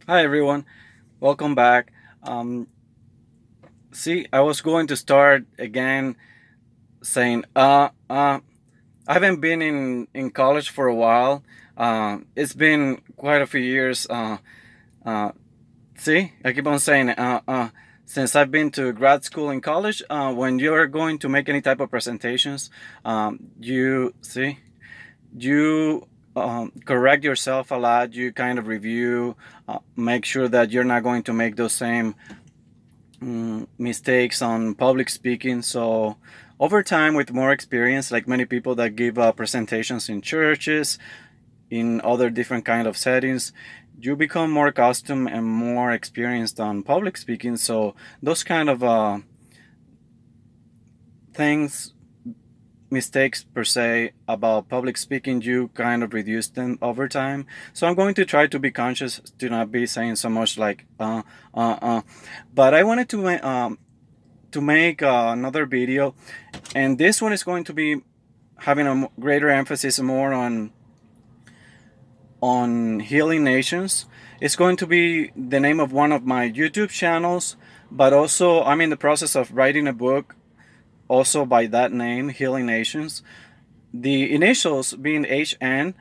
Hi everyone, welcome back. Um, see, I was going to start again saying, I haven't been in college for a while. It's been quite a few years. Uh, see, I keep on saying, since I've been to grad school and college. When you're going to make any type of presentations, you correct yourself a lot. You kind of review, make sure that you're not going to make those same mistakes on public speaking. So over time, with more experience, like many people that give presentations in churches, in other different kind of settings, you become more accustomed and more experienced on public speaking. So those kind of things, mistakes per se about public speaking, you kind of reduce them over time. So I'm going to try to be conscious to not be saying so much like uh uh but I wanted to make another video, and this one is going to be having a greater emphasis more on healing nations. It's going to be the name of one of my YouTube channels, but also I'm in the process of writing a book also by that name, Healing Nations. The initials being HN.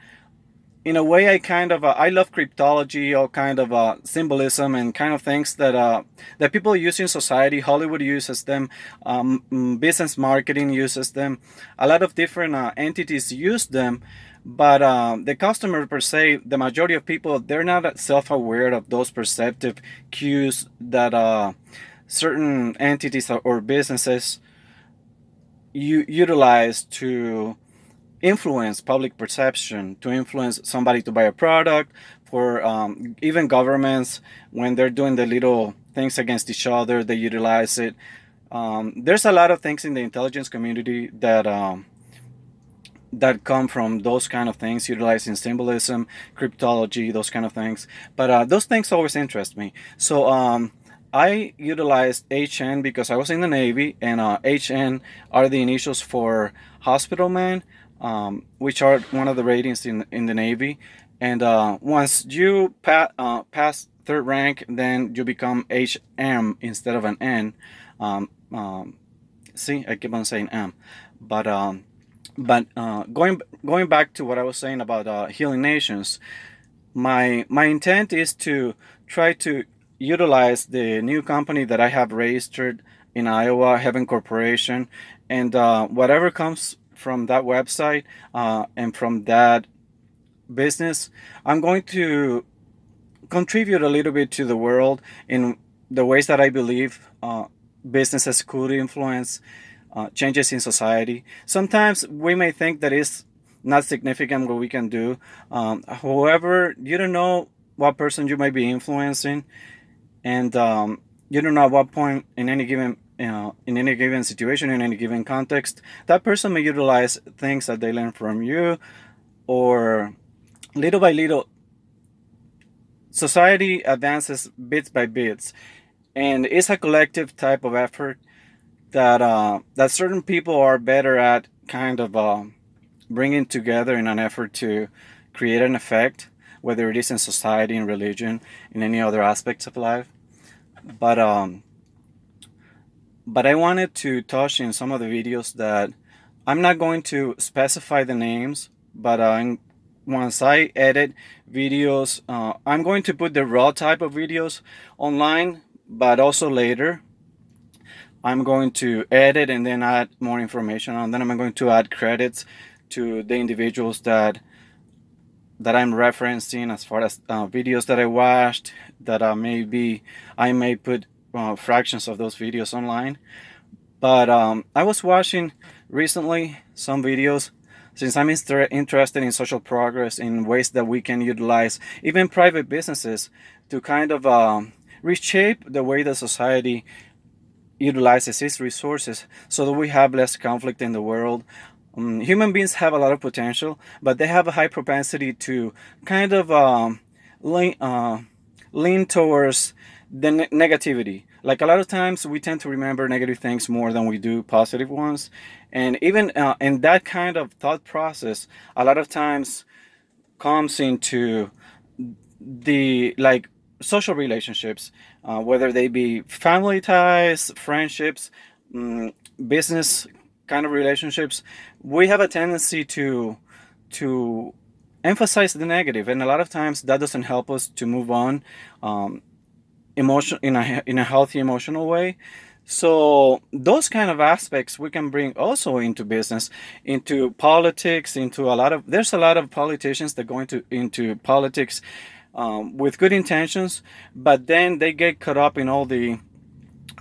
In a way, I kind of I love cryptology, all kind of symbolism and kind of things that people use in society. Hollywood uses them, business marketing uses them, a lot of different entities use them. But the customer per se, the majority of people, they're not self-aware of those perceptive cues that certain entities or businesses utilize to influence public perception, to influence somebody to buy a product, for even governments when they're doing the little things against each other, they utilize it. There's a lot of things in the intelligence community that come from those kind of things, utilizing symbolism, cryptology, those kind of things. But those things always interest me. So I utilized HN because I was in the Navy, and HN are the initials for hospital man, which are one of the ratings in the Navy. And once you pass third rank, then you become HM instead of an N. Um, um, see, I keep on saying M, but going back to what I was saying about healing nations, my intent is to try to utilize the new company that I have registered in Iowa, Heaven Corporation, and whatever comes from that website and from that business, I'm going to contribute a little bit to the world in the ways that I believe businesses could influence changes in society. Sometimes we may think that it's not significant what we can do. However, you don't know what person you might be influencing, and you don't know at what point in any given situation, in any given context, that person may utilize things that they learn from you, or little by little, society advances bits by bits, and it's a collective type of effort that certain people are better at kind of bringing together in an effort to create an effect, whether it is in society, in religion, in any other aspects of life. But I wanted to touch in some of the videos that I'm not going to specify the names, but once I edit videos, I'm going to put the raw type of videos online, but also later I'm going to edit and then add more information on. Then I'm going to add credits to the individuals that I'm referencing, as far as videos that I watched. That maybe I may put fractions of those videos online. But I was watching recently some videos, since I'm interested in social progress, in ways that we can utilize even private businesses to kind of reshape the way the society utilizes its resources so that we have less conflict in the world. Human beings have a lot of potential, but they have a high propensity to kind of lean, lean towards the negativity. Like a lot of times, we tend to remember negative things more than we do positive ones. And even in that kind of thought process, a lot of times comes into the like social relationships, whether they be family ties, friendships, mm, business kind of relationships. We have a tendency to emphasize the negative, and a lot of times that doesn't help us to move on, um, emotion in a healthy emotional way. So those kind of aspects we can bring also into business, into politics, into a lot of there's a lot of politicians that go into politics with good intentions, but then they get caught up in all the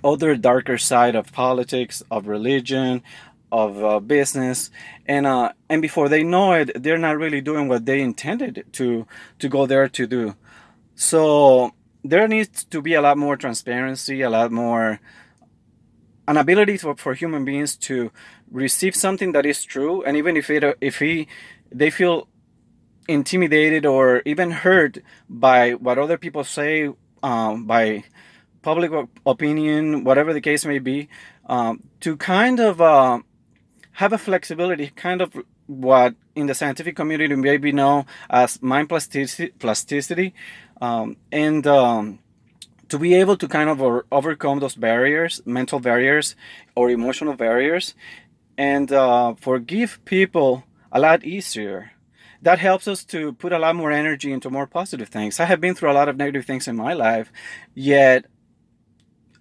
other darker side of politics, of religion, of business, and before they know it, they're not really doing what they intended to go there to do. So there needs to be a lot more transparency, a lot more an ability for human beings to receive something that is true, and even if he they feel intimidated or even hurt by what other people say, by public opinion, whatever the case may be, to kind of have a flexibility, kind of what in the scientific community may be known as mind plasticity, and to be able to kind of overcome those barriers, mental barriers or emotional barriers, and forgive people a lot easier. That helps us to put a lot more energy into more positive things. I have been through a lot of negative things in my life, yet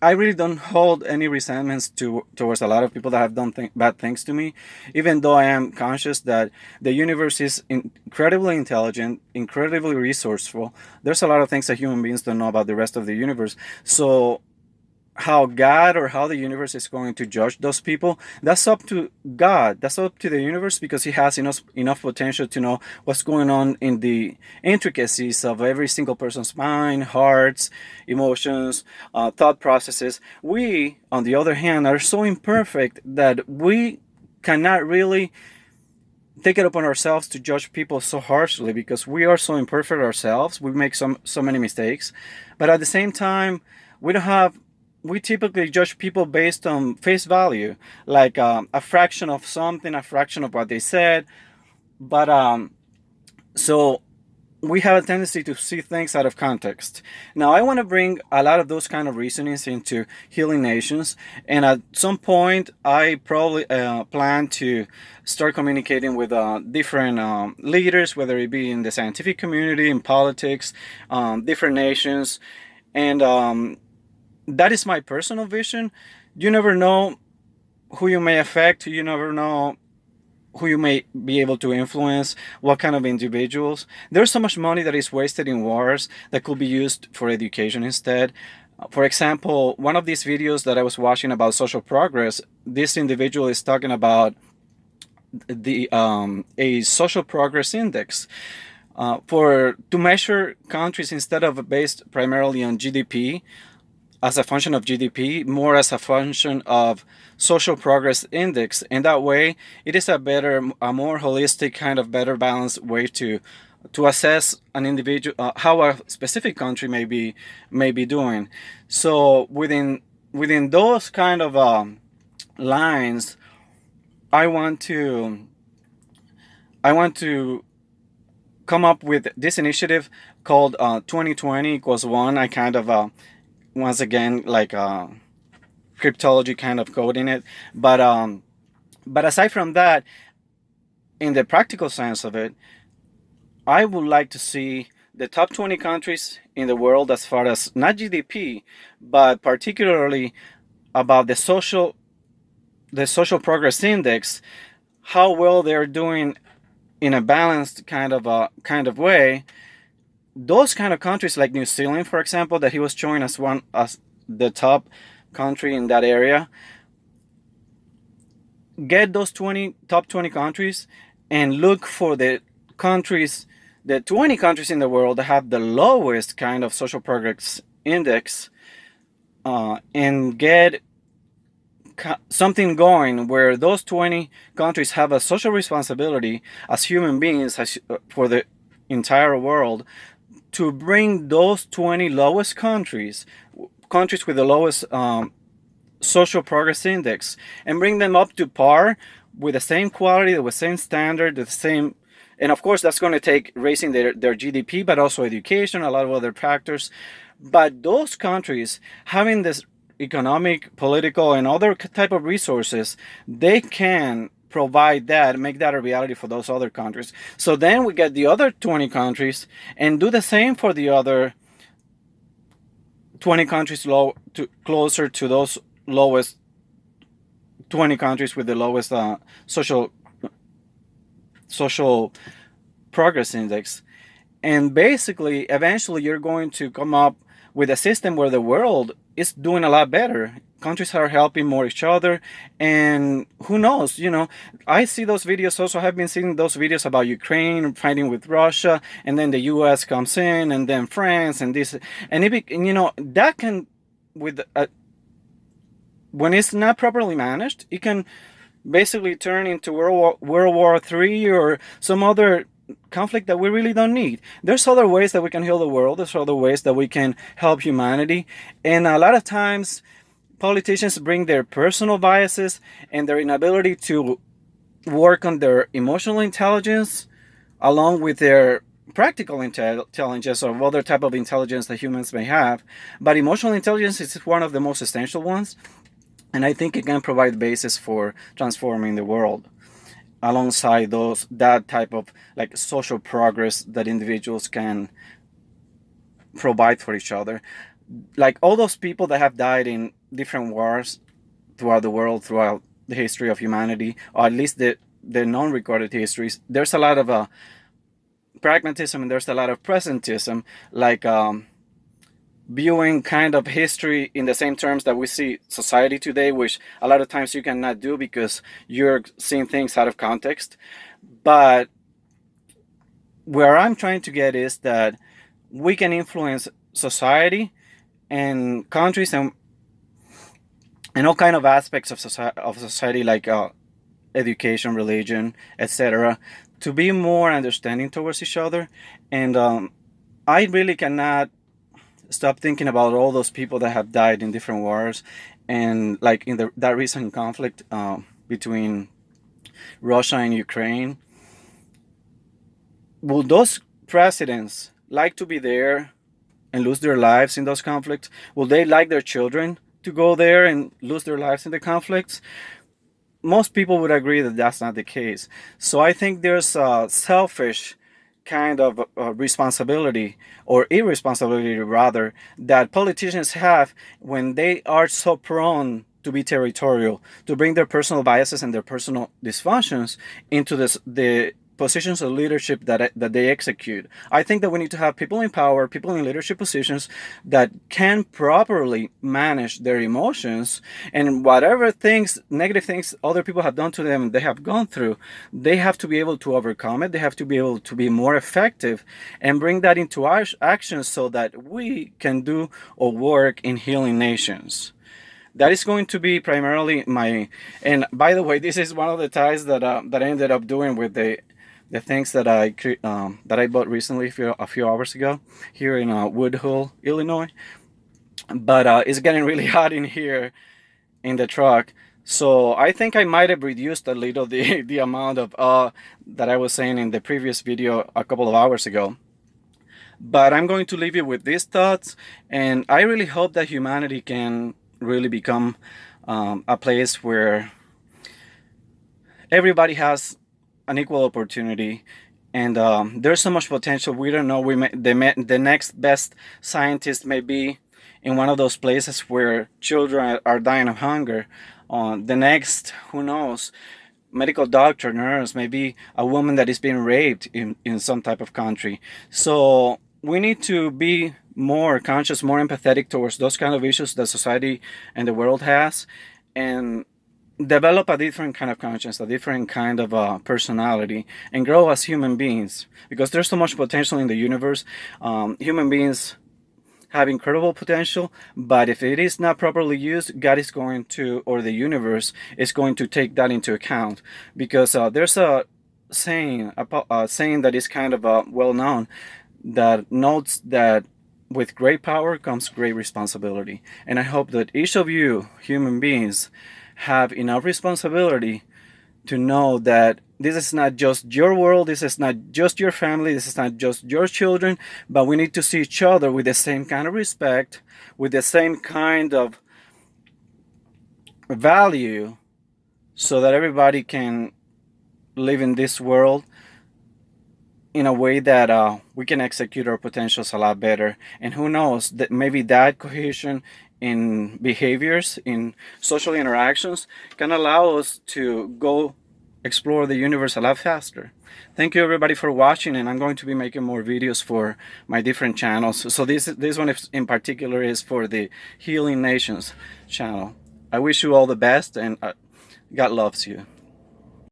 I really don't hold any resentments towards a lot of people that have done bad things to me, even though I am conscious that the universe is incredibly intelligent, incredibly resourceful. There's a lot of things that human beings don't know about the rest of the universe. So how God or how the universe is going to judge those people, that's up to God. That's up to the universe, because He has enough potential to know what's going on in the intricacies of every single person's mind, hearts, emotions, thought processes. We, on the other hand, are so imperfect that we cannot really take it upon ourselves to judge people so harshly, because we are so imperfect ourselves. We make so many mistakes, but at the same time, we don't have we typically judge people based on face value, like a fraction of something, a fraction of what they said. But so we have a tendency to see things out of context. Now, I want to bring a lot of those kind of reasonings into Healing Nations, and at some point, I probably plan to start communicating with different leaders, whether it be in the scientific community, in politics, different nations, and that is my personal vision. You never know who you may affect. You never know who you may be able to influence, what kind of individuals. There's so much money that is wasted in wars that could be used for education instead. For example, one of these videos that I was watching about social progress, this individual is talking about the a social progress index for to measure countries instead of based primarily on GDP, as a function of GDP, more as a function of social progress index. And that way, it is a more holistic, kind of better balanced way to assess an individual, how a specific country may be doing. So within those kind of lines, I want to I want to come up with this initiative called 2020 equals one. I kind of once again, like cryptology kind of coding it, but aside from that, in the practical sense of it, I would like to see the top 20 countries in the world, as far as not GDP, but particularly about the social progress index, how well they're doing in a balanced kind of way. Those kind of countries like New Zealand, for example, that he was showing as the top country in that area, get those top 20 countries and look for the 20 countries in the world that have the lowest kind of social progress index, and get something going where those 20 countries have a social responsibility as human beings, for the entire world, to bring those 20 lowest countries with the lowest social progress index, and bring them up to par with the same quality, with the same standard, the same And of course, that's going to take raising their GDP, but also education, a lot of other factors. But those countries having this economic, political, and other type of resources, they can provide that, make that a reality for those other countries. So then we get the other 20 countries and do the same for the other 20 countries closer to those lowest 20 countries with the lowest social progress index. And basically, eventually, you're going to come up with a system where the world is doing a lot better. Countries are helping more each other, and who knows? I see those videos also. I have been seeing those videos about Ukraine fighting with Russia, and then the U.S. comes in, and then France, and this, and that can, when it's not properly managed, it can basically turn into World War III or some other conflict that we really don't need. There's other ways that we can heal the world. There's other ways that we can help humanity. And a lot of times, politicians bring their personal biases and their inability to work on their emotional intelligence along with their practical intelligence or other type of intelligence that humans may have. But emotional intelligence is one of the most essential ones. And I think it can provide the basis for transforming the world alongside that type of like social progress that individuals can provide for each other. Like all those people that have died in different wars throughout the world, throughout the history of humanity, or at least the non-recorded histories, there's a lot of pragmatism and there's a lot of presentism, like viewing kind of history in the same terms that we see society today, which a lot of times you cannot do because you're seeing things out of context. But where I'm trying to get is that we can influence society and countries and all kind of aspects of society, like education, religion, etc., to be more understanding towards each other. And I really cannot stop thinking about all those people that have died in different wars, and like in that recent conflict between Russia and Ukraine. Will those presidents like to be there and lose their lives in those conflicts? Will they like their children to go there and lose their lives in the conflicts? Most people would agree that that's not the case. So I think there's a selfish kind of responsibility, or irresponsibility rather, that politicians have when they are so prone to be territorial, to bring their personal biases and their personal dysfunctions into the positions of leadership that they execute. I think that we need to have people in power, people in leadership positions that can properly manage their emotions, and whatever negative things other people have done to them, they have gone through, they have to be able to overcome it. They have to be able to be more effective and bring that into our actions so that we can do or work in healing nations. That is going to be primarily and by the way, this is one of the ties that I ended up doing with the things that I bought recently a few hours ago here in Woodhull, Illinois. But it's getting really hot in here in the truck, so I think I might have reduced a little the amount of that I was saying in the previous video a couple of hours ago. But I'm going to leave you with these thoughts, and I really hope that humanity can really become a place where everybody has an equal opportunity, and there's so much potential. We don't know. The next best scientist may be in one of those places where children are dying of hunger. The next, who knows, medical doctor, nurse, maybe a woman that is being raped in some type of country. So we need to be more conscious, more empathetic towards those kind of issues that society and the world has, and develop a different kind of conscience, a different kind of personality, and grow as human beings, because there's so much potential in the universe. Human beings have incredible potential, but if it is not properly used, God is going to, or the universe is going to take that into account. Because there's a saying that is kind of well known, that notes that with great power comes great responsibility. And I hope that each of you human beings have enough responsibility to know that this is not just your world, this is not just your family, this is not just your children, but we need to see each other with the same kind of respect, with the same kind of value, so that everybody can live in this world in a way that we can execute our potentials a lot better. And who knows, that maybe that cohesion in behaviors, in social interactions, can allow us to go explore the universe a lot faster. Thank you everybody for watching, and I'm going to be making more videos for my different channels. So this one in particular is for the Healing Nations channel. I wish you all the best, and God loves you.